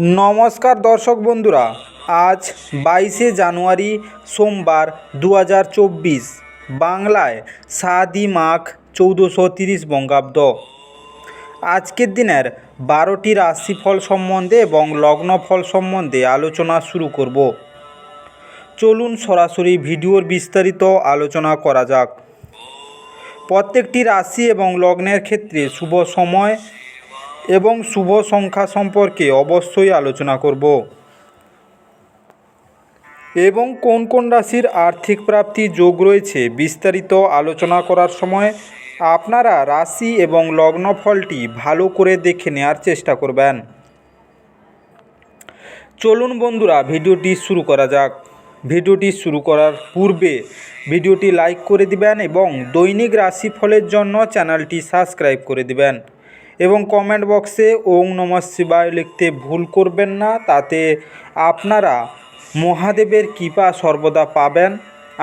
নমস্কার দর্শক বন্ধুরা, আজ 22শে জানুয়ারি সোমবার 2024, বাংলায় 7ই মাঘ 1430 বঙ্গাব্দ। আজকের দিনের 12টি রাশিফল সম্বন্ধে এবং লগ্নফল সম্বন্ধে আলোচনা শুরু করব। চলুন সরাসরি ভিডিওর বিস্তারিত আলোচনা করা যাক। প্রত্যেকটি রাশি এবং লগ্নের ক্ষেত্রে শুভ সময় এবং শুভ সংখ্যা সম্পর্কে অবশ্যই আলোচনা করব এবং কোন কোন রাশির আর্থিক প্রাপ্তি যোগ রয়েছে বিস্তারিত আলোচনা করার সময় আপনারা রাশি এবং লগ্নফলটি ভালো করে দেখে নেওয়ার চেষ্টা করবেন। চলুন বন্ধুরা, ভিডিওটি শুরু করা যাক। ভিডিওটি শুরু করার পূর্বে ভিডিওটি লাইক করে দিবেন এবং দৈনিক রাশিফলের জন্য চ্যানেলটি সাবস্ক্রাইব করে দিবেন এবং কমেন্ট বক্সে ওং নমঃ শিবায় লিখতে ভুল করবেন না। তাতে আপনারা মহাদেবের কৃপা সর্বদা পাবেন,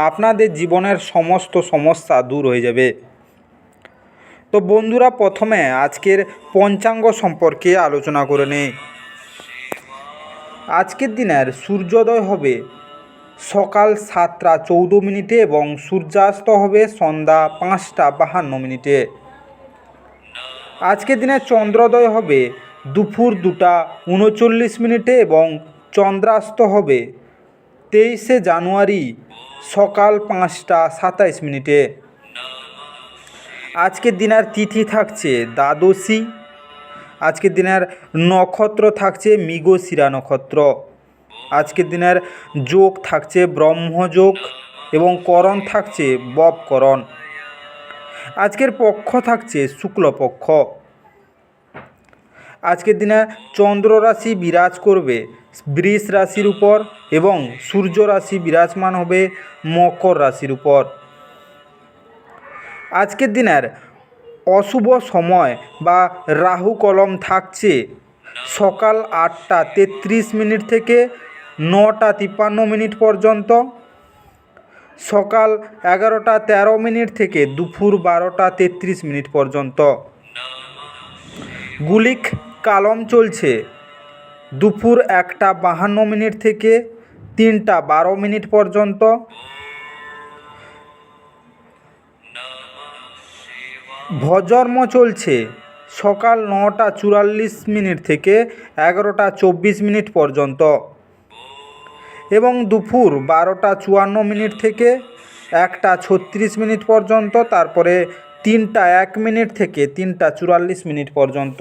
আপনাদের জীবনের সমস্ত সমস্যা দূর হয়ে যাবে। তো বন্ধুরা, প্রথমে আজকের পঞ্চাঙ্গ সম্পর্কে আলোচনা করে নেই। আজকের দিনের সূর্যোদয় হবে সকাল 7টা 14 মিনিটে এবং সূর্যাস্ত হবে সন্ধ্যা 5টা 52 মিনিটে। আজকের দিনে চন্দ্রোদয় হবে দুপুর 2টা 39 মিনিটে এবং চন্দ্রাস্ত হবে 23শে জানুয়ারি সকাল 5টা 27 মিনিটে। আজকের দিনের তিথি থাকছে দ্বাদশী। আজকের দিনের নক্ষত্র থাকছে মৃগশিরা নক্ষত্র। আজকের দিনের যোগ থাকছে ব্রহ্মযোগ এবং করণ থাকছে ববকরণ। আজকের পক্ষ থাকছে শুক্লপক্ষ। আজকের দিনে চন্দ্র রাশি বিরাজ করবে বৃষ রাশির উপর এবং সূর্য রাশি বিরাজমান হবে মকর রাশির উপর। আজকের দিনের অশুভ সময় বা রাহু কলম থাকছে সকাল 8টা 33 মিনিট থেকে 9টা 53 মিনিট পর্যন্ত, সকাল 11টা 13 মিনিট থেকে দুপুর 12টা 33 মিনিট পর্যন্ত। গুলিক কালম চলছে দুপুর 1টা 52 মিনিট থেকে 3টা 12 মিনিট পর্যন্ত। ভজর্ম চলছে সকাল 9টা 44 মিনিট থেকে 11টা 24 মিনিট পর্যন্ত এবং দুপুর 12টা 54 মিনিট থেকে 1টা 36 মিনিট পর্যন্ত, তারপরে 3টা 1 মিনিট থেকে 3টা 44 মিনিট পর্যন্ত।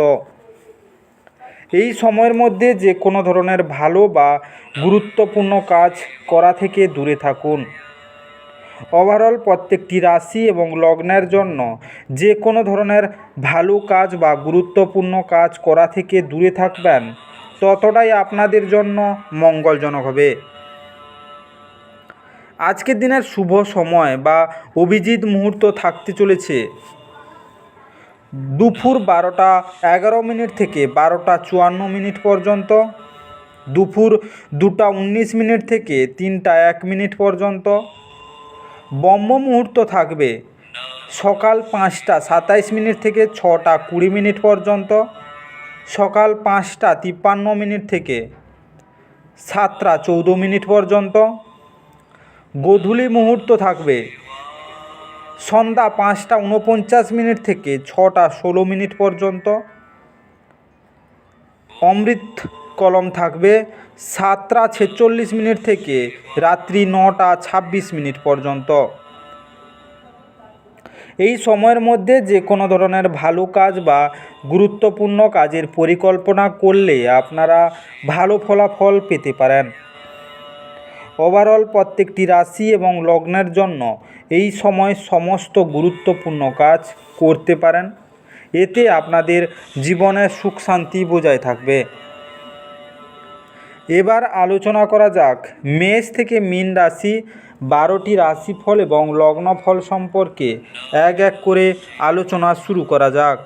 এই সময়ের মধ্যে যে কোনো ধরনের ভালো বা গুরুত্বপূর্ণ কাজ করা থেকে দূরে থাকুন। ওভারঅল প্রত্যেকটি রাশি এবং লগ্নের জন্য যে কোনো ধরনের ভালো কাজ বা গুরুত্বপূর্ণ কাজ করা থেকে দূরে থাকবেন, ততটাই আপনাদের জন্য মঙ্গলজনক হবে। আজকের দিনের শুভ সময় বা অভিজিৎ মুহূর্ত থাকতে চলেছে দুপুর 12টা 11 মিনিট থেকে 12টা 54 মিনিট পর্যন্ত, দুপুর 2টা 19 মিনিট থেকে 3টা 1 মিনিট পর্যন্ত। ব্রহ্ম মুহূর্ত থাকবে সকাল 5টা 27 মিনিট থেকে 6টা 20 মিনিট পর্যন্ত, সকাল 5টা 53 মিনিট থেকে 7টা 14 মিনিট পর্যন্ত। গোধূলি মুহূর্ত থাকবে সন্ধ্যা 5টা 49 মিনিট থেকে 6টা 16 মিনিট পর্যন্ত। অমৃত কলম থাকবে 7টা 46 মিনিট থেকে রাত্রি 9টা 26 মিনিট পর্যন্ত। এই সময়ের মধ্যে যে কোনো ধরনের ভালো কাজ বা গুরুত্বপূর্ণ কাজের পরিকল্পনা করলে আপনারা ভালো ফলাফল পেতে পারেন। ওভারঅল প্রত্যেকটি রাশি এবং লগ্নের জন্য এই সময় সমস্ত গুরুত্বপূর্ণ কাজ করতে পারেন, এতে আপনাদের জীবনের সুখ শান্তি বজায় থাকবে। এবার আলোচনা করা যাক মেষ থেকে মীন রাশি 12টি রাশিফল এবং লগ্নফল সম্পর্কে এক এক করে আলোচনা শুরু করা যাক।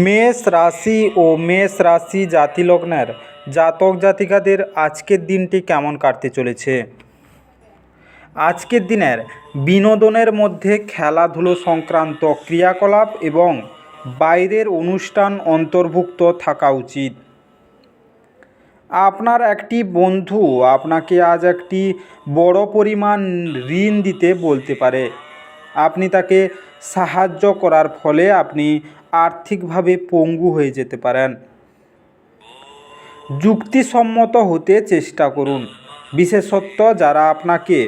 মেষ রাশি ও মেষ রাশি জাতিলগ্নের জাতক জাতিকাদের আজকের দিনটি কেমন কাটতে চলেছে? আজকের দিনের বিনোদনের মধ্যে খেলাধুলো সংক্রান্ত ক্রিয়াকলাপ এবং বাইরের অনুষ্ঠান অন্তর্ভুক্ত থাকা উচিত। আপনার একটি বন্ধু আপনাকে আজ একটি বড় পরিমাণ ঋণ দিতে বলতে পারে। আপনি তাকে সাহায্য করার ফলে আপনি আর্থিকভাবে পঙ্গু হয়ে যেতে পারেন। যুক্তিসম্মত হতে চেষ্টা করুন, বিশেষত যারা আপনাকে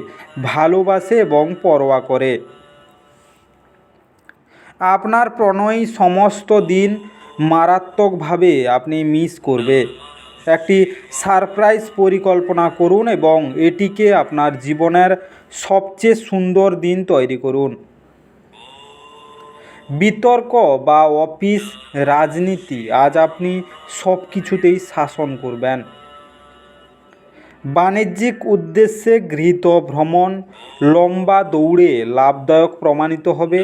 ভালোবাসে এবং পরোয়া করে। আপনার প্রণয়ী সমস্ত দিন মারাত্মকভাবে আপনি মিস করবে। একটি সারপ্রাইজ পরিকল্পনা করুন এবং এটিকে আপনার জীবনের সবচেয়ে সুন্দর দিন তৈরি করুন। বিতর্ক বা অফিস রাজনীতি আজ আপনি সব কিছুতেই শাসন করবেন। বাণিজ্যিক উদ্দেশ্যে গৃহীত ভ্রমণ লম্বা দৌড়ে লাভদায়ক প্রমাণিত হবে।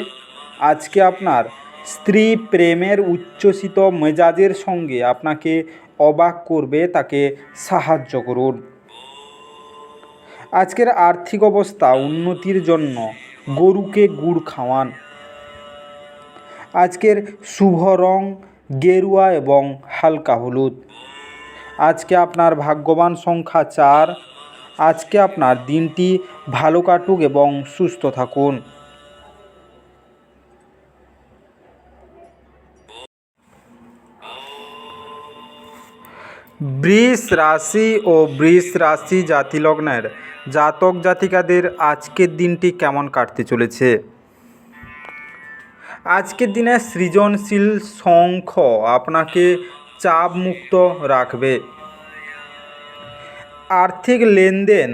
আজকে আপনার স্ত্রী প্রেমের উচ্ছ্বসিত মেজাজের সঙ্গে আপনাকে অবাক করবে, তাকে সাহায্য করুন। আজকের আর্থিক অবস্থা উন্নতির জন্য গরুকে গুড় খাওয়ান। আজকের শুভ রং গেরুয়া এবং হালকা হলুদ। আজকে আপনার ভাগ্যবান সংখ্যা 4। আজকে আপনার দিনটি ভালো কাটুক এবং সুস্থ থাকুন। বৃষ রাশি ও বৃষ রাশি জাতিলগ্নের জাতক জাতিকাদের আজকের দিনটি কেমন কাটতে চলেছে? আজকের দিনে সৃজনশীল শঙ্খ আপনাকে চাপমুক্ত রাখবে। আর্থিক লেনদেন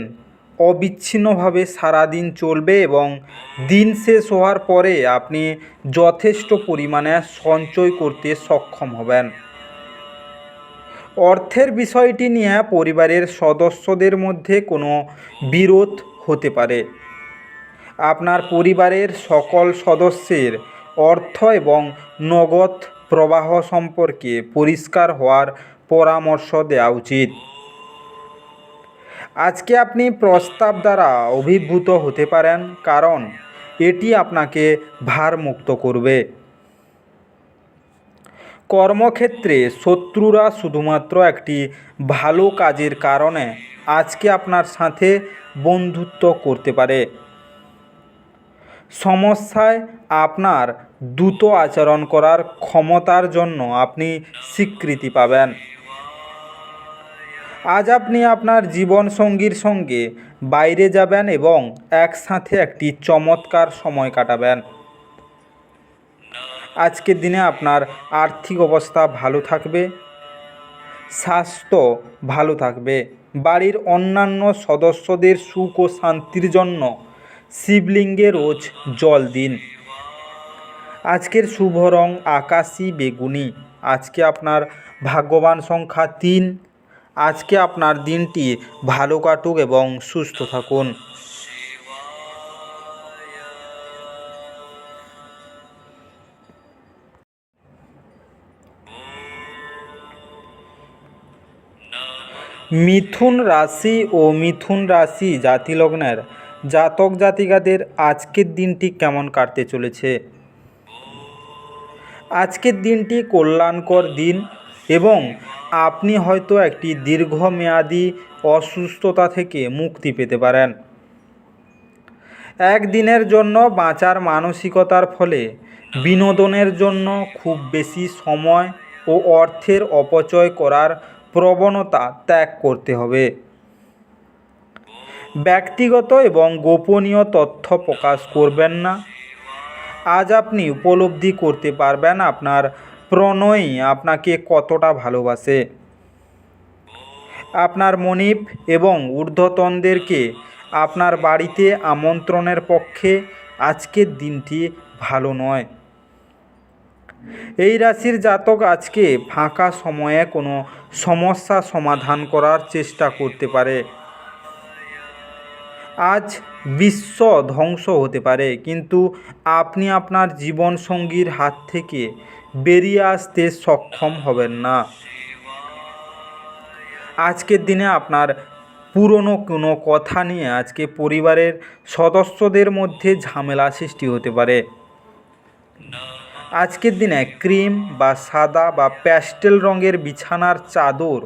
অবিচ্ছিন্নভাবে সারাদিন চলবে এবং দিন শেষ হওয়ার পরে আপনি যথেষ্ট পরিমাণে সঞ্চয় করতে সক্ষম হবেন। অর্থের বিষয়টি নিয়ে পরিবারের সদস্যদের মধ্যে কোনো বিরোধ হতে পারে। আপনার পরিবারের সকল সদস্যের অর্থ এবং নগদ প্রবাহ সম্পর্কে পরিষ্কার হওয়ার পরামর্শ দেওয়া উচিত। আজকে আপনি প্রস্তাব দ্বারা অভিভূত হতে পারেন, কারণ এটি আপনাকে ভারমুক্ত করবে। কর্মক্ষেত্রে শত্রুরা শুধুমাত্র একটি ভালো কাজের কারণে আজকে আপনার সাথে বন্ধুত্ব করতে পারে। সমস্যায় আপনার দ্রুত আচরণ করার ক্ষমতার জন্য আপনি স্বীকৃতি পাবেন। আজ আপনি আপনার জীবনসঙ্গীর সঙ্গে বাইরে যাবেন এবং একসাথে একটি চমৎকার সময় কাটাবেন। আজকের দিনে আপনার আর্থিক অবস্থা ভালো থাকবে, স্বাস্থ্য ভালো থাকবে। বাড়ির অন্যান্য সদস্যদের সুখ ও শান্তির জন্য শিবলিঙ্গে রোজ জল দিন। আজকের শুভ রং আকাশী বেগুনি। আজকে আপনার ভাগ্যবান সংখ্যা 3। আজকে আপনার দিনটি ভালো কাটুক এবং সুস্থ থাকুন। মিথুন রাশি ও মিথুন রাশি জাতিলগ্নের জাতক জাতিকাদের আজকের দিনটি কেমন কাটতে চলেছে? আজকের দিনটি কল্যাণকর দিন এবং আপনি হয়তো একটি দীর্ঘমেয়াদী অসুস্থতা থেকে মুক্তি পেতে পারেন। একদিনের জন্য বাঁচার মানসিকতার ফলে বিনোদনের জন্য খুব বেশি সময় ও অর্থের অপচয় করার প্রবণতা ত্যাগ করতে হবে। ব্যক্তিগত এবং গোপনীয় তথ্য প্রকাশ করবেন না। আজ আপনি উপলব্ধি করতে পারবেন আপনার প্রণয়ী আপনাকে কতটা ভালোবাসে। আপনার মনিব এবং ঊর্ধ্বতনদেরকে আপনার বাড়িতে আমন্ত্রণের পক্ষে আজকের দিনটি ভালো নয়। এই রাশির জাতক আজকে ফাঁকা সময়ে কোনো সমস্যা সমাধান করার চেষ্টা করতে পারে। আজ বিশ্ব ধ্বংস হতে পারে, কিন্তু আপনি আপনার জীবনসঙ্গীর হাত থেকে বেরিয়ে আসতে সক্ষম হবেন না। আজকের দিনে আপনার পুরনো কোনো কথা নিয়ে আজকে পরিবারের সদস্যদের মধ্যে ঝামেলা সৃষ্টি হতে পারে। আজকের দিনে ক্রিম বা সাদা বা প্যাস্টেল রঙের বিছানার চাদর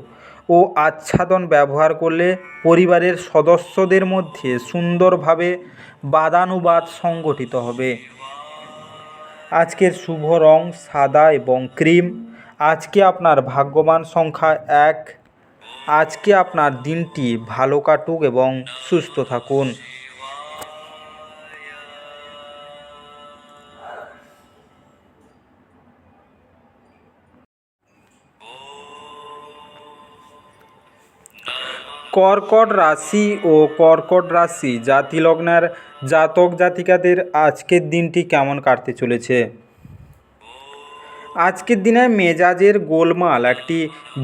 ও আচ্ছাদন ব্যবহার করলে পরিবারের সদস্যদের মধ্যে সুন্দরভাবে বাদানুবাদ সংগঠিত হবে। আজকের শুভ রং সাদা এবং ক্রিম। আজকে আপনার ভাগ্যবান সংখ্যা 1। আজকে আপনার দিনটি ভালো কাটুক এবং সুস্থ থাকুন। কর্কট রাশি ও কর্কট রাশি জাতিলগ্নের জাতক জাতিকাদের আজকের দিনটি কেমন কাটতে চলেছে। আজকের দিনে মেজাজের গোলমাল একটি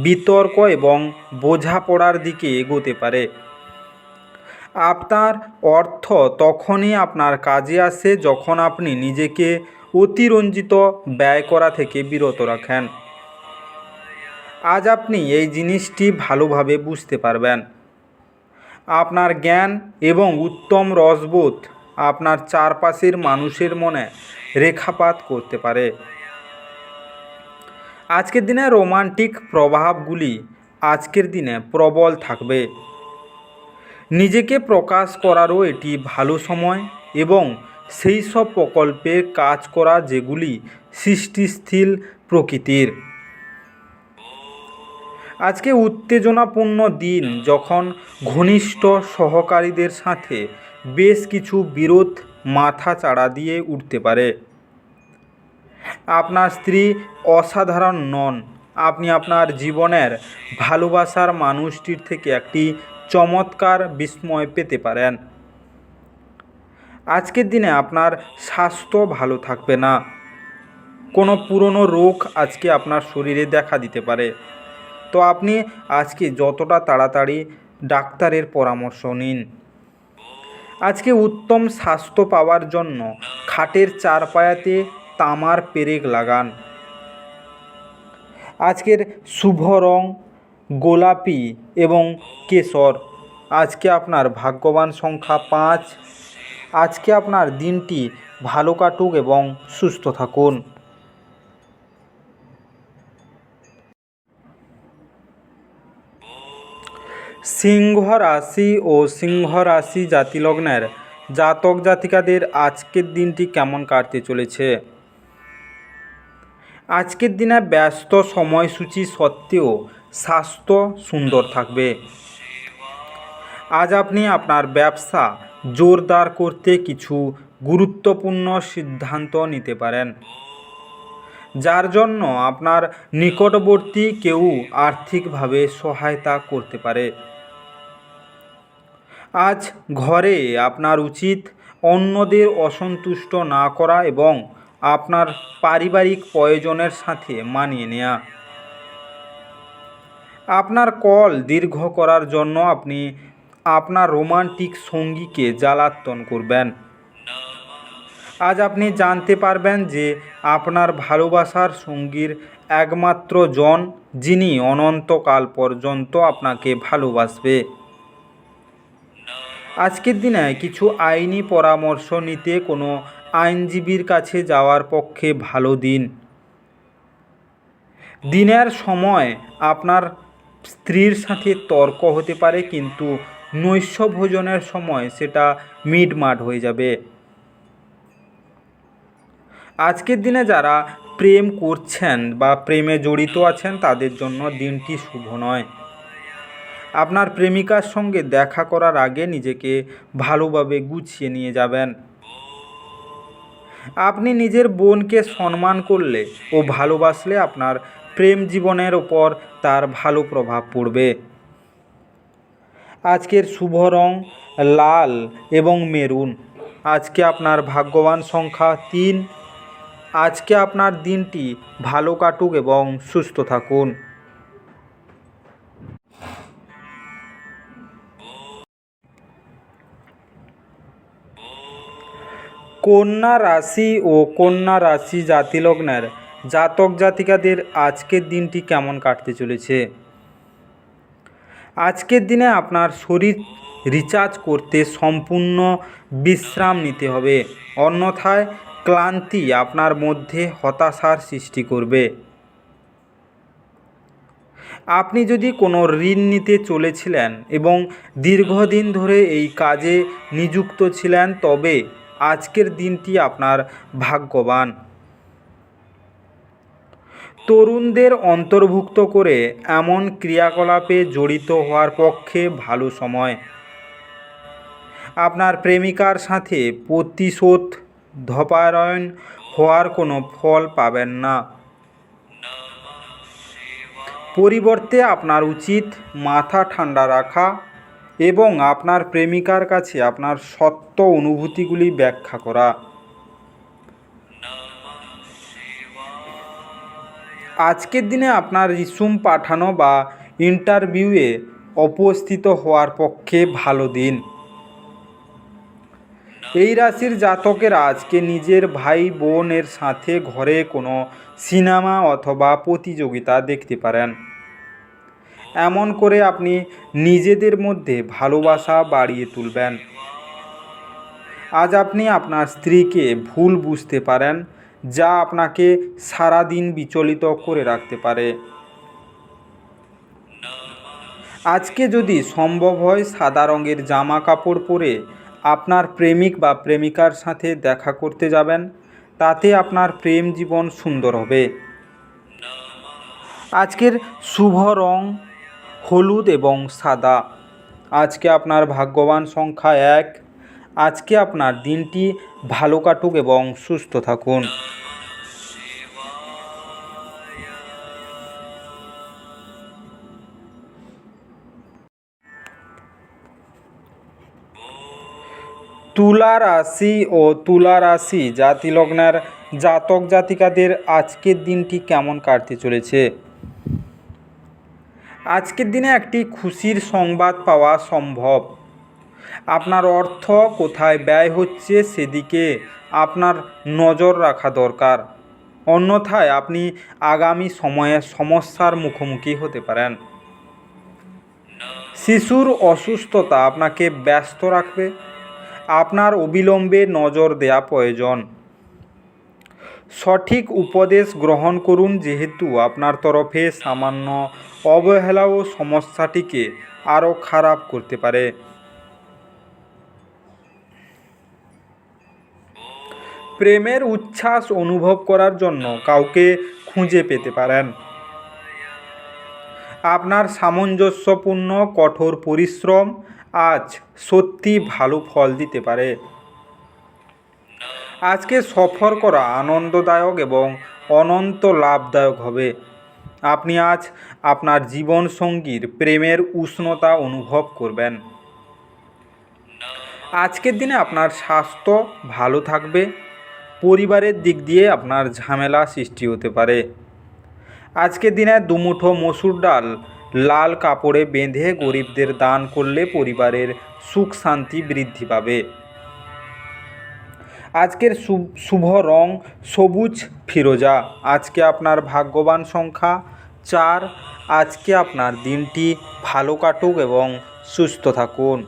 বিতর্ক এবং বোঝাপড়ার দিকে এগোতে পারে। আপনার অর্থ তখনই আপনার কাজে আসে যখন আপনি নিজেকে অতিরঞ্জিত ব্যয় করা থেকে বিরত রাখেন। আজ আপনি এই জিনিসটি ভালোভাবে বুঝতে পারবেন। আপনার জ্ঞান এবং উত্তম রসবোধ আপনার চারপাশের মানুষের মনে রেখাপাত করতে পারে। আজকের দিনে রোমান্টিক প্রভাবগুলি আজকের দিনে প্রবল থাকবে। নিজেকে প্রকাশ করারও এটি ভালো সময় এবং সেই সব প্রকল্পে কাজ করা যেগুলি সৃষ্টিশীল প্রকৃতির। আজকে উত্তেজনাপূর্ণ দিন যখন ঘনিষ্ঠ সহকারীদের সাথে বেশ কিছু বিরোধ মাথা চাড়া দিয়ে উঠতে পারে। আপনার স্ত্রী অসাধারণ নন। আপনি আপনার জীবনের ভালোবাসার মানুষটির থেকে একটি চমৎকার বিস্ময় পেতে পারেন। আজকের দিনে আপনার স্বাস্থ্য ভালো থাকবে না। কোনো পুরনো রোগ আজকে আপনার শরীরে দেখা দিতে পারে। তো আপনি আজকে যতটা তাড়াতাড়ি ডাক্তারের পরামর্শ নিন। আজকে উত্তম স্বাস্থ্য পাওয়ার জন্য খাটের চারপায়াতে তামার পেরেক লাগান। আজকের শুভ রং গোলাপি এবং কেশর। আজকে আপনার ভাগ্যবান সংখ্যা 5। আজকে আপনার দিনটি ভালো কাটুক এবং সুস্থ থাকুন। সিংহ রাশি ও সিংহ রাশি জাতিলগ্নের জাতক জাতিকাদের আজকের দিনটি কেমন কাটতে চলেছে। আজকের দিনে ব্যস্ত সময়সূচি সত্ত্বেও স্বাস্থ্য সুন্দর থাকবে। আজ আপনি আপনার ব্যবসা জোরদার করতে কিছু গুরুত্বপূর্ণ সিদ্ধান্ত নিতে পারেন, যার জন্য আপনার নিকটবর্তী কেউ আর্থিকভাবে সহায়তা করতে পারে। আজ ঘরে আপনার উচিত অন্যদের অসন্তুষ্ট না করা এবং আপনার পারিবারিক প্রয়োজনের সাথে মানিয়ে নেওয়া। আপনার কল দীর্ঘ করার জন্য আপনি আপনার রোমান্টিক সঙ্গীকে জ্বালাতন করবেন। আজ আপনি জানতে পারবেন যে আপনার ভালোবাসার সঙ্গীর একমাত্র জন যিনি অনন্তকাল পর্যন্ত আপনাকে ভালোবাসবে। আজকের দিনে কিছু আইনি পরামর্শ নিতে কোনো আইনজীবীর কাছে যাওয়ার পক্ষে ভালো দিন। দিনের সময় আপনার স্ত্রীর সাথে তর্ক হতে পারে, কিন্তু নৈশ ভোজনের সময় সেটা মিটমাট হয়ে যাবে। আজকের দিনে যারা প্রেম করছেন বা প্রেমে জড়িত আছেন তাদের জন্য দিনটি শুভ নয়। আপনার প্রেমিকার সঙ্গে দেখা করার আগে নিজেকে ভালোভাবে গুছিয়ে নিয়ে যাবেন। আপনি নিজের বোনকে সম্মান করলে ও ভালোবাসলে আপনার প্রেম জীবনের ওপর তার ভালো প্রভাব পড়বে। আজকের শুভ রং লাল এবং মেরুন। আজকে আপনার ভাগ্যবান সংখ্যা 3। আজকে আপনার দিনটি ভালো কাটুক এবং সুস্থ থাকুন। কন্যা রাশি ও কন্যা রাশি জাতিলগ্নের জাতক জাতিকাদের আজকের দিনটি কেমন কাটতে চলেছে। আজকের দিনে আপনার শরীর রিচার্জ করতে সম্পূর্ণ বিশ্রাম নিতে হবে, অন্যথায় ক্লান্তি আপনার মধ্যে হতাশার সৃষ্টি করবে। আপনি যদি কোনো ঋণ নিতে চলেছিলেন এবং দীর্ঘদিন ধরে এই কাজে নিযুক্ত ছিলেন, তবে আজকের দিনটি আপনার ভাগ্যবান। তরুণদের অন্তর্ভুক্ত করে এমন ক্রিয়াকলাপে জড়িত হওয়ার পক্ষে ভালো সময়। আপনার প্রেমিকার সাথে প্রতিশোধ ধপায়ন হওয়ার কোনো ফল পাবেন না। পরিবর্তে আপনার উচিত মাথা ঠান্ডা রাখা এবং আপনার প্রেমিকার কাছে আপনার সত্য অনুভূতিগুলি ব্যাখ্যা করা। আজকের দিনে আপনার রিস্যুম পাঠানো বা ইন্টারভিউয়ে উপস্থিত হওয়ার পক্ষে ভালো দিন। এই রাশির জাতকেরা আজকে নিজের ভাই বোনের সাথে ঘরে কোনো সিনেমা অথবা প্রতিযোগিতা দেখতে পারেন। এমন করে আপনি নিজেদের মধ্যে ভালোবাসা বাড়িয়ে তুলবেন। আজ আপনি আপনার স্ত্রীকে ভুল বুঝতে পারেন, যা আপনাকে সারাদিন বিচলিত করে রাখতে পারে। আজকে যদি সম্ভব হয় সাদা রঙের জামা কাপড় পরে আপনার প্রেমিক বা প্রেমিকার সাথে দেখা করতে যাবেন, তাতে আপনার প্রেম জীবন সুন্দর হবে। আজকের শুভ রং হলুদ এবং সাদা। আজকে আপনার ভাগ্যবান সংখ্যা 1। আজকে আপনার দিনটি ভালো কাটুক এবং সুস্থ থাকুন। তুলা রাশি ও তুলা রাশি জাতি লগ্নের জাতক জাতিকাদের আজকের দিনটি কেমন কাটতে চলেছে? আজকের দিনে একটি খুশির সংবাদ পাওয়া সম্ভব। আপনার অর্থ কোথায় ব্যয় হচ্ছে সেদিকে আপনার নজর রাখা দরকার, অন্যথায় আপনি আগামী সময়ে সমস্যার মুখোমুখি হতে পারেন। শিশুর অসুস্থতা আপনাকে ব্যস্ত রাখবে, আপনার অবিলম্বে নজর দেওয়া প্রয়োজন। সঠিক উপদেশ গ্রহণ করুন, যেহেতু আপনার তরফে সামান্য অবহেলাও সমস্যাটিকে আরও খারাপ করতে পারে। প্রেমের উচ্ছ্বাস অনুভব করার জন্য কাউকে খুঁজে পেতে পারেন। আপনার সামঞ্জস্যপূর্ণ কঠোর পরিশ্রম আজ সত্যি ভালো ফল দিতে পারে। আজকে সফর করা আনন্দদায়ক এবং অনন্ত লাভদায়ক হবে। আপনি আজ আপনার জীবনসঙ্গীর প্রেমের উষ্ণতা অনুভব করবেন। আজকের দিনে আপনার স্বাস্থ্য ভালো থাকবে। পরিবারের দিক দিয়ে আপনার ঝামেলা সৃষ্টি হতে পারে। আজকের দিনে দুমুঠো মসুর ডাল লাল কাপড়ে বেঁধে গরিবদের দান করলে পরিবারের সুখ শান্তি বৃদ্ধি পাবে। আজকের শুভ রং সবুজ ফিরোজা। আজকে আপনার ভাগ্যবান সংখ্যা 4। আজকে আপনার দিনটি ভালো কাটুক এবং সুস্থ থাকুন।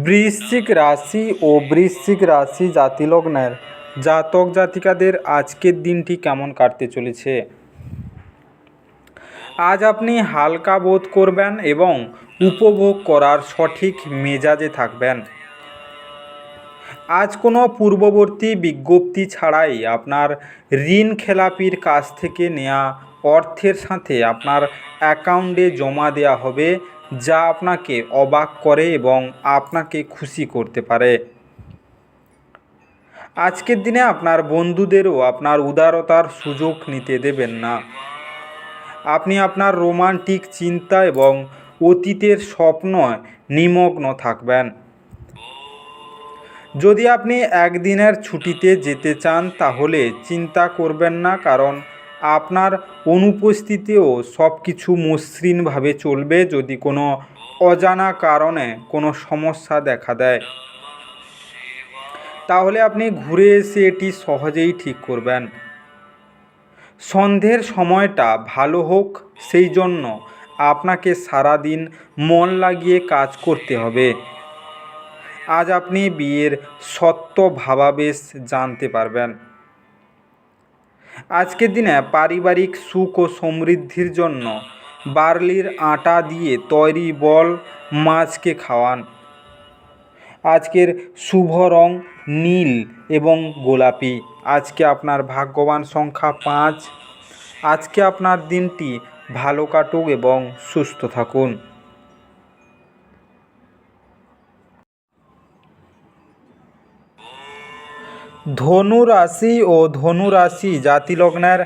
বৃশ্চিক রাশি ও বৃশ্চিক রাশি জাতিলগ্নের জাতক জাতিকাদের আজকের দিনটি কেমন কাটতে চলেছে? আজ আপনি হালকা বোধ করবেন এবং উপভোগ করার সঠিক মেজাজে থাকবেন। আজ কোনো পূর্ববর্তী বিজ্ঞপ্তি ছাড়াই আপনার ঋণ খেলাপির কাছ থেকে নেওয়া অর্থের সাথে আপনার অ্যাকাউন্টে জমা দেওয়া হবে, যা আপনাকে অবাক করে এবং আপনাকে খুশি করতে পারে। আজকের দিনে আপনার বন্ধুদেরও আপনার উদারতার সুযোগ নিতে দেবেন না। আপনি আপনার রোমান্টিক চিন্তা এবং অতীতের স্বপ্ন নিমগ্ন থাকবেন। যদি আপনি একদিনের ছুটিতে যেতে চান তাহলে চিন্তা করবেন না, কারণ আপনার অনুপস্থিতিতেও সব কিছু মসৃণভাবে চলবে যদি কোনো অজানা কারণে কোনো সমস্যা দেখা দেয়। তাহলে আপনি ঘুরে এসে এটি সহজেই ঠিক করবেন। সন্ধ্যের সময়টা ভালো হোক সেই জন্য আপনাকে সারাদিন মন লাগিয়ে কাজ করতে হবে। আজ আপনি বিয়ের সত্য ভাবাবেশ জানতে পারবেন। আজকের দিনে পারিবারিক সুখ ও সমৃদ্ধির জন্য বার্লির আটা দিয়ে তৈরি বল মাছকে খাওয়ান। আজকের শুভ রং নীল এবং গোলাপি। আজকে আপনার ভাগ্যবান সংখ্যা 5। আজকে আপনার দিনটি ভালো কাটুক এবং সুস্থ থাকুন। ধনু রাশি ও ধনু রাশি জাতিলগ্নের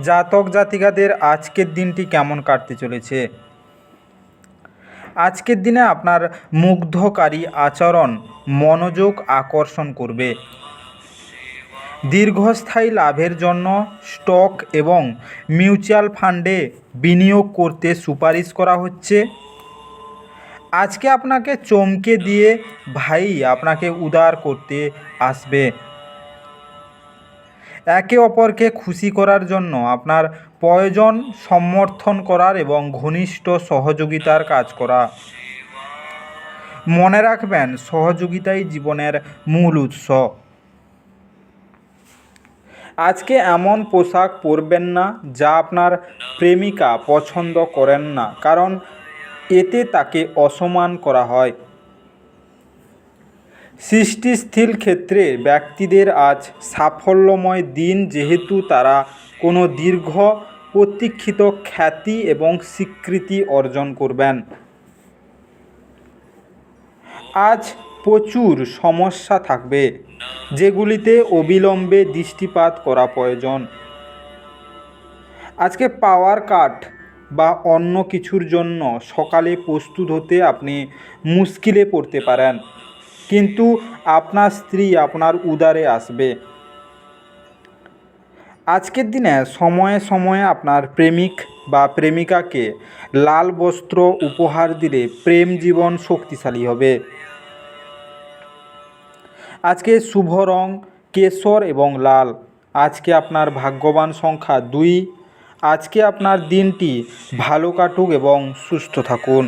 জাতক জাতিকাদের আজকের দিনটি কেমন কাটতে চলেছে। আজকের দিনে আপনার মুগ্ধকারী আচরণ মনোযোগ আকর্ষণ করবে। দীর্ঘস্থায়ী লাভের জন্য স্টক এবং মিউচুয়াল ফান্ডে বিনিয়োগ করতে সুপারিশ করা হচ্ছে। আজকে আপনাকে চমকে দিয়ে ভাই আপনাকে উদার করতে আসবে। একে অপরকে খুশি করার জন্য আপনার প্রয়োজন সমর্থন করার এবং ঘনিষ্ঠ সহযোগিতার কাজ করা। মনে রাখবেন, সহযোগিতাই জীবনের মূল উৎস। আজকে এমন পোশাক পরবেন না যা আপনার প্রেমিকা পছন্দ করেন না, কারণ এতে তাকে অসম্মান করা হয়। সৃষ্টিশীল ক্ষেত্রে ব্যক্তিদের আজ সাফল্যময় দিন, যেহেতু তারা কোনো দীর্ঘ প্রতীক্ষিত খ্যাতি এবং স্বীকৃতি অর্জন করবেন। আজ প্রচুর সমস্যা থাকবে যেগুলিতে অবিলম্বে দৃষ্টিপাত করা প্রয়োজন। আজকে পাওয়ার কাট বা অন্য কিছুর জন্য সকালে প্রস্তুত হতে আপনি মুশকিলে পড়তে পারেন, কিন্তু আপনার স্ত্রী আপনার উদারে আসবে। আজকের দিনে সময়ে সময়ে আপনার প্রেমিক বা প্রেমিকাকে লাল বস্ত্র উপহার দিলে প্রেম জীবন শক্তিশালী হবে। আজকে শুভ রং কেশর এবং লাল। আজকে আপনার ভাগ্যবান সংখ্যা 2। আজকে আপনার দিনটি ভালো কাটুক এবং সুস্থ থাকুন।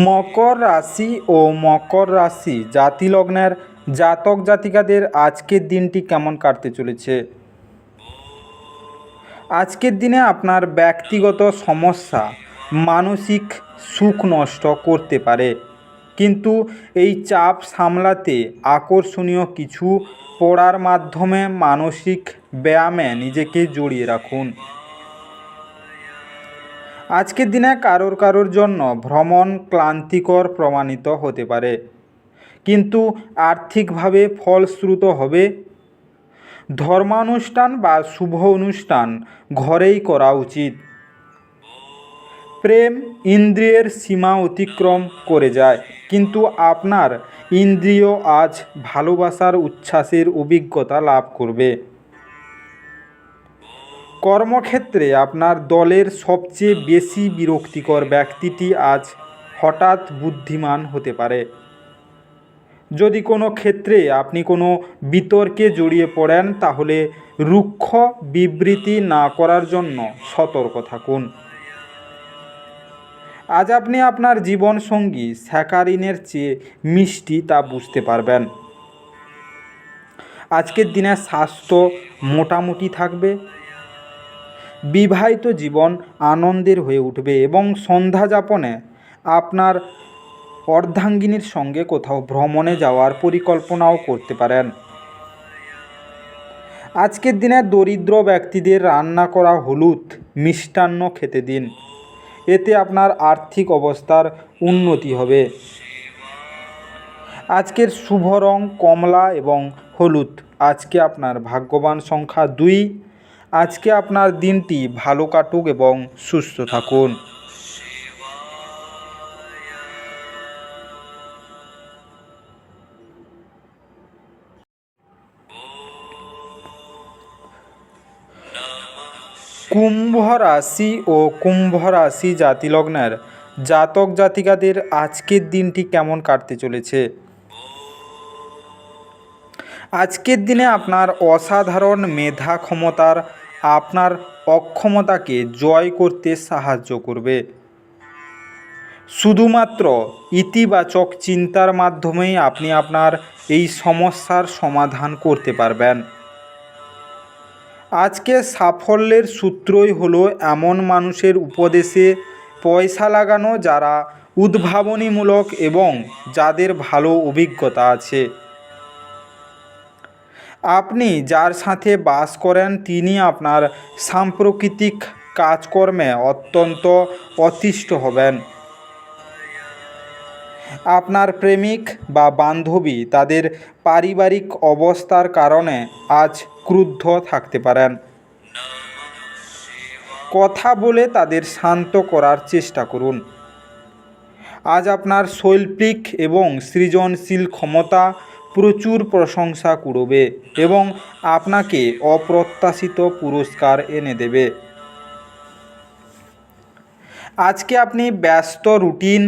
মকর রাশি ও মকর রাশি জাতিলগ্নের জাতক জাতিকাদের আজকের দিনটি কেমন কাটতে চলেছে। আজকের দিনে আপনার ব্যক্তিগত সমস্যা মানসিক সুখ নষ্ট করতে পারে, কিন্তু এই চাপ সামলাতে আকর্ষণীয় কিছু পড়ার মাধ্যমে মানসিক ব্যায়ামে নিজেকে জড়িয়ে রাখুন। আজকের দিনে কারোর জন্য ভ্রমণ ক্লান্তিকর প্রমাণিত হতে পারে, কিন্তু আর্থিকভাবে ফলশ্রুত হবে। ধর্মানুষ্ঠান বা শুভ অনুষ্ঠান ঘরেই করা উচিত। প্রেম ইন্দ্রিয়ের সীমা অতিক্রম করে যায়, কিন্তু আপনার ইন্দ্রিয় আজ ভালোবাসার উচ্ছ্বাসের অভিজ্ঞতা লাভ করবে। কর্মক্ষেত্রে আপনার দলের সবচেয়ে বেশি বিরক্তিকর ব্যক্তিটি আজ হঠাৎ বুদ্ধিমান হতে পারে। যদি কোনো ক্ষেত্রে আপনি কোনো বিতর্কে জড়িয়ে পড়েন, তাহলে রুক্ষ বিবৃতি না করার জন্য সতর্ক থাকুন। আজ আপনি আপনার জীবনসঙ্গী স্যাকারিনের চেয়ে মিষ্টি তা বুঝতে পারবেন। আজকের দিনে স্বাস্থ্য মোটামুটি থাকবে। বিবাহিত জীবন আনন্দের হয়ে উঠবে এবং সন্ধ্যা যাপনে আপনার অর্ধাঙ্গিনীর সঙ্গে কোথাও ভ্রমণে যাওয়ার পরিকল্পনাও করতে পারেন। আজকের দিনে দরিদ্র ব্যক্তিদের রান্না করা হলুদ মিষ্টান্ন খেতে দিন, এতে আপনার আর্থিক অবস্থার উন্নতি হবে। আজকের শুভ রং কমলা এবং হলুদ। আজকে আপনার ভাগ্যবান সংখ্যা 2। আজকে আপনার দিনটি ভালো কাটুক এবং সুস্থ থাকুন। কুম্ভ রাশি ও কুম্ভ রাশি জাতিলগ্নের জাতক জাতিকাদের আজকের দিনটি কেমন কাটতে চলেছে। আজকের দিনে আপনার অসাধারণ মেধা ক্ষমতার আপনার অক্ষমতাকে জয় করতে সাহায্য করবে। শুধুমাত্র ইতিবাচক চিন্তার মাধ্যমেই আপনি আপনার এই সমস্যার সমাধান করতে পারবেন। আজকে সাফল্যের সূত্রই হলো এমন মানুষের উপদেশে পয়সা লাগানো যারা উদ্ভাবনীমূলক এবং যাদের ভালো অভিজ্ঞতা আছে। আপনি যার সাথে বাস করেন তিনি আপনার সাম্প্রতিক কাজকর্মে অত্যন্ত অতিষ্ঠ হবেন। আপনার প্রেমিক বা বান্ধবী তাদের পারিবারিক অবস্থার কারণে আজ ক্রুদ্ধ থাকতে পারেন। কথা বলে তাদের শান্ত করার চেষ্টা করুন। আজ আপনার শৈল্পিক এবং সৃজনশীল ক্ষমতা প্রচুর প্রশংসা কুড়বে এবং আপনাকে অপ্রত্যাশিত পুরস্কার এনে দেবে। আজকে আপনি ব্যস্ত রুটিন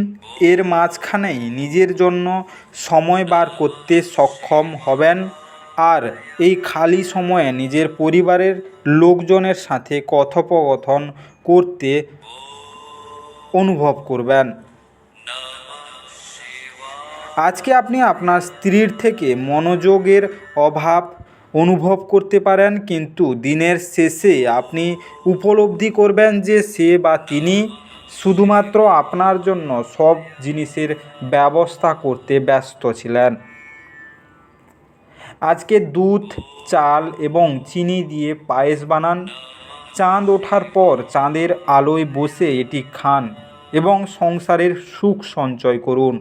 এর মাঝখানেই নিজের জন্য সময় বার করতে সক্ষম হবেন আর এই খালি সময়ে নিজের পরিবারের লোকজনের সাথে কথোপকথন করতে অনুভব করবেন। আজকে আপনি আপনার স্ত্রীর থেকে মনোযোগের অভাব অনুভব করতে পারেন, কিন্তু দিনের শেষে আপনি উপলব্ধি করবেন যে সে বা তিনি শুধুমাত্র আপনার জন্য সব জিনিসের ব্যবস্থা করতে ব্যস্ত ছিলেন। আজকে দুধ, চাল এবং চিনি দিয়ে পায়েস বানান। চাঁদ ওঠার পর চাঁদের আলোয় বসে এটি খান এবং সংসারের সুখ সঞ্চয় করুন।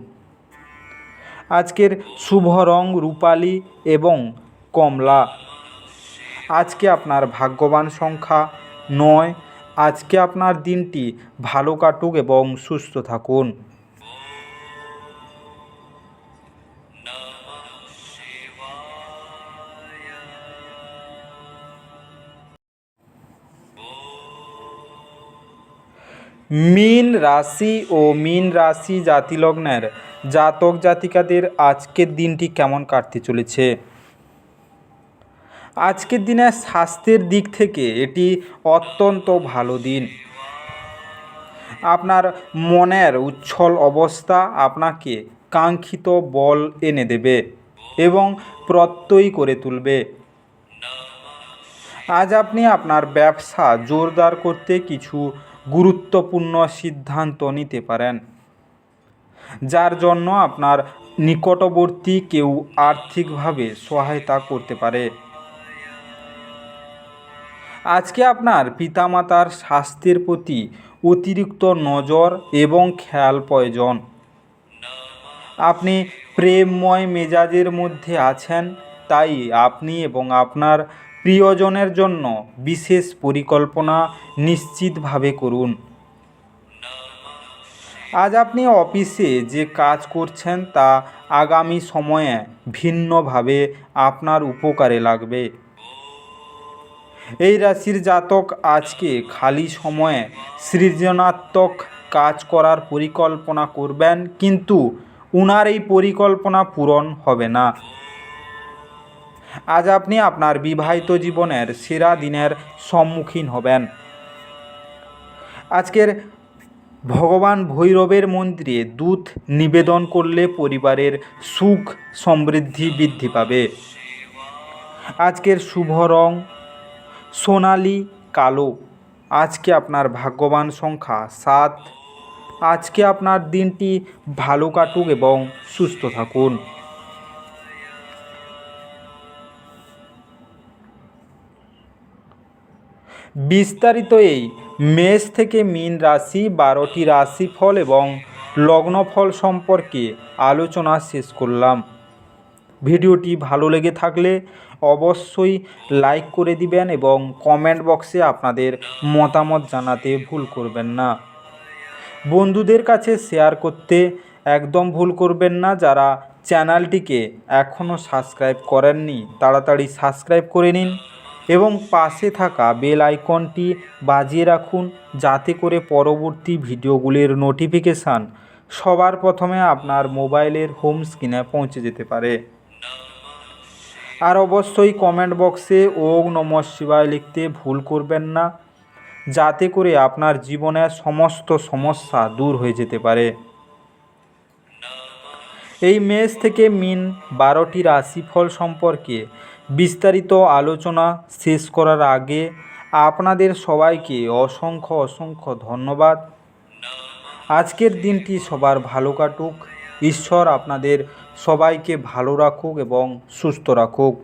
আজকের শুভ রং রূপালি এবং কমলা। আজকে আপনার ভাগ্যবান সংখ্যা 9। আজকে আপনার দিনটি ভালো কাটুক এবং সুস্থ থাকুন। মীন রাশি ও মীন রাশি জাতিলগ্নের জাতক জাতিকাদের আজকের দিনটি কেমন কাটতে চলেছে। আজকের দিনে স্বাস্থ্যের দিক থেকে এটি অত্যন্ত ভালো দিন। আপনার মনের উচ্ছল অবস্থা আপনাকে কাঙ্ক্ষিত বল এনে দেবে এবং প্রত্যয়ী করে তুলবে। আজ আপনি আপনার ব্যবসা জোরদার করতে কিছু গুরুত্বপূর্ণ সিদ্ধান্ত নিতে পারেন, যার জন্য আপনার নিকটবর্তী কেউ আর্থিকভাবে সহায়তা করতে পারে। আজকে আপনার পিতামাতার স্বাস্থ্যের প্রতি অতিরিক্ত নজর এবং খেয়াল প্রয়োজন। আপনি প্রেমময় মেজাজের মধ্যে আছেন, তাই আপনি এবং আপনার প্রিয়জনের জন্য বিশেষ পরিকল্পনা নিশ্চিতভাবে করুন। আজ আপনি অফিসে যে কাজ করছেন তা আগামী সময়ে ভিন্নভাবে আপনার উপকারে লাগবে। এই রাশির জাতক আজকে খালি সময়ে সৃজনাত্মক কাজ করার পরিকল্পনা করবেন, কিন্তু উনার এই পরিকল্পনা পূরণ হবে না। আজ আপনি আপনার বিবাহিত জীবনের সেরা দিনের সম্মুখীন হবেন। আজকের ভগবান ভৈরবের মন্দিরে দুধ নিবেদন করলে পরিবারের সুখ সমৃদ্ধি বৃদ্ধি পাবে। আজকের শুভ রং সোনালি কালো। আজকে আপনার ভাগ্যবান সংখ্যা 7। আজকে আপনার দিনটি ভালো কাটুক এবং সুস্থ থাকুন। বিস্তারিত এই মেষ থেকে মীন রাশি 12টি রাশিফল এবং লগ্নফল সম্পর্কে আলোচনা শেষ করলাম। ভিডিওটি ভালো লেগে থাকলে অবশ্যই লাইক করে দিবেন এবং কমেন্ট বক্সে আপনাদের মতামত জানাতে ভুল করবেন না। বন্ধুদের কাছে শেয়ার করতে একদম ভুল করবেন না। যারা চ্যানেলটিকে এখনও সাবস্ক্রাইব করেননি তাড়াতাড়ি সাবস্ক্রাইব করে নিন এবং পাশে থাকা বেল আইকনটি বাজিয়ে রাখুন, যাতে করে পরবর্তী ভিডিওগুলির নোটিফিকেশান সবার প্রথমে আপনার মোবাইলের হোম স্ক্রিনে পৌঁছে যেতে পারে। আর অবশ্যই কমেন্ট বক্সে ওম নমঃ শিবায় লিখতে ভুল করবেন না, যাতে করে আপনার জীবনের সমস্ত সমস্যা দূর হয়ে যেতে পারে। এই মেষ থেকে মিন 12টি রাশিফল সম্পর্কে বিস্তারিত আলোচনা শেষ করার আগে আপনাদের সবাইকে অসংখ্য ধন্যবাদ। আজকের দিনটি সবার ভালো কাটুক। ঈশ্বর আপনাদের সবাইকে ভালো রাখুক এবং সুস্থ রাখুক।